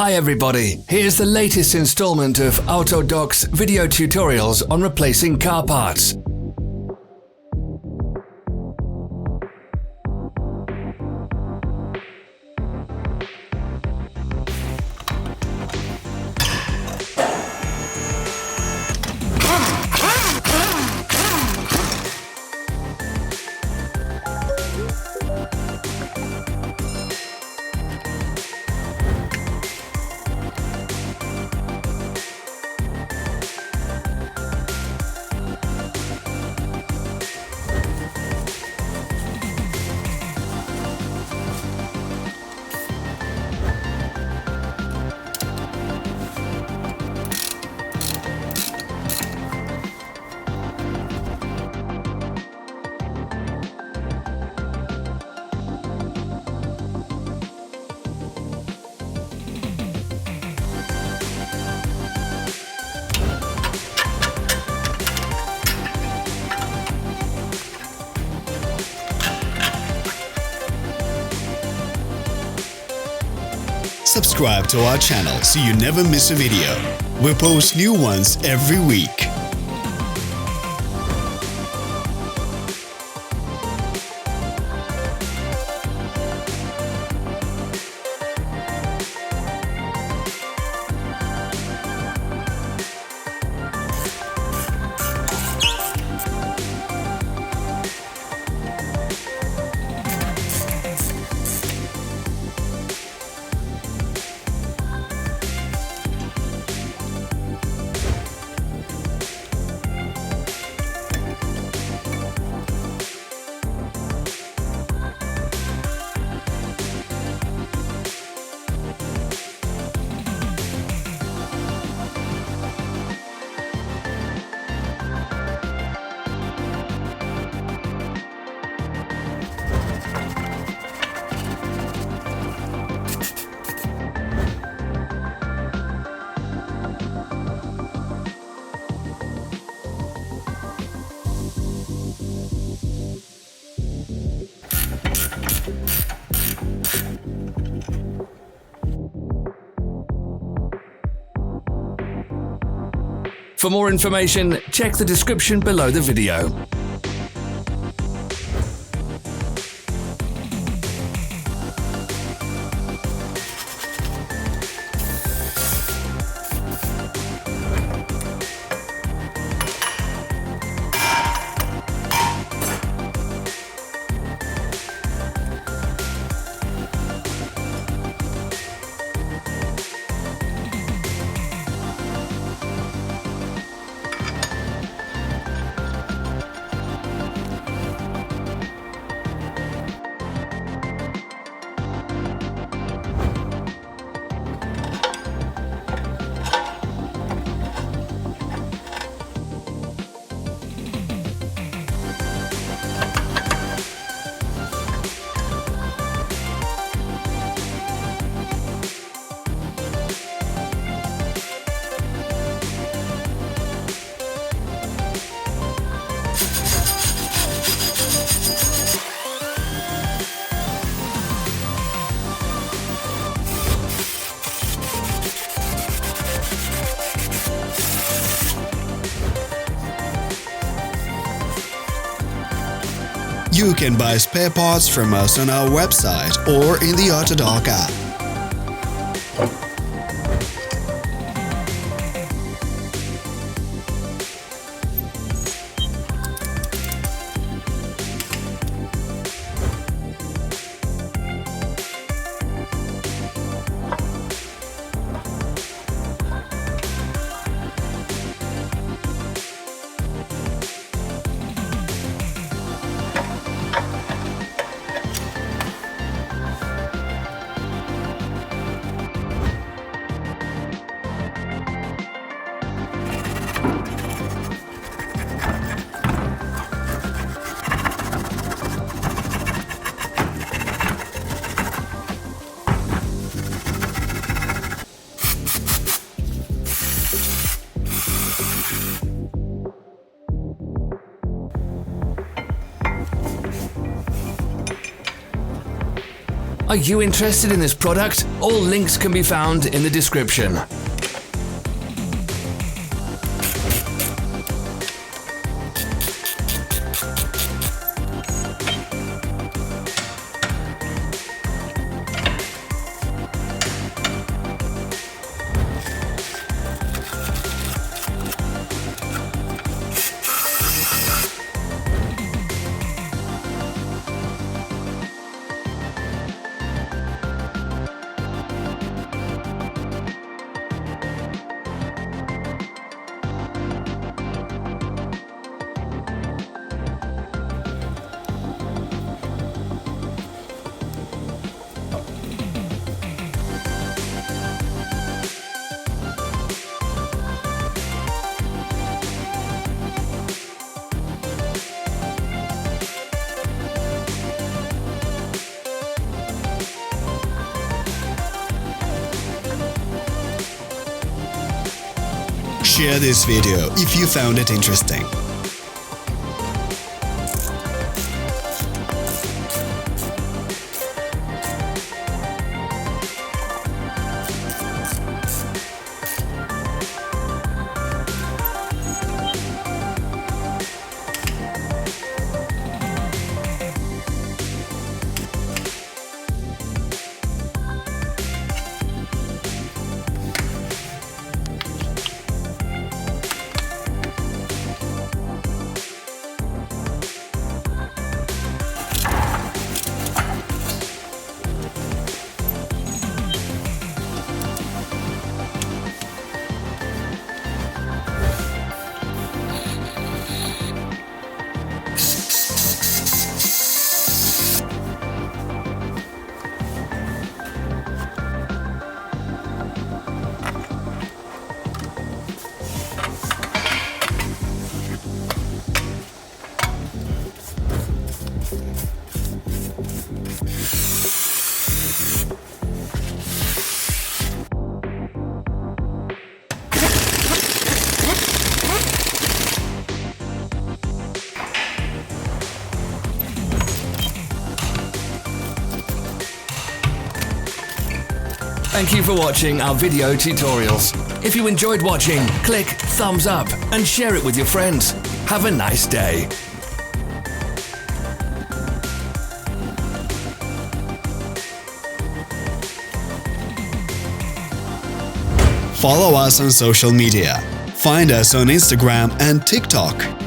Hi everybody, here's the latest installment of Autodoc's video tutorials on replacing car parts. Subscribe to our channel so you never miss a video. We post new ones every week. For more information, check the description below the video. You can buy spare parts from us on our website or in the Autodoc app. Are you interested in this product? All links can be found in the description. Share this video if you found it interesting. Thank you for watching our video tutorials. If you enjoyed watching, click thumbs up and share it with your friends. Have a nice day. Follow us on social media. Find us on Instagram and TikTok.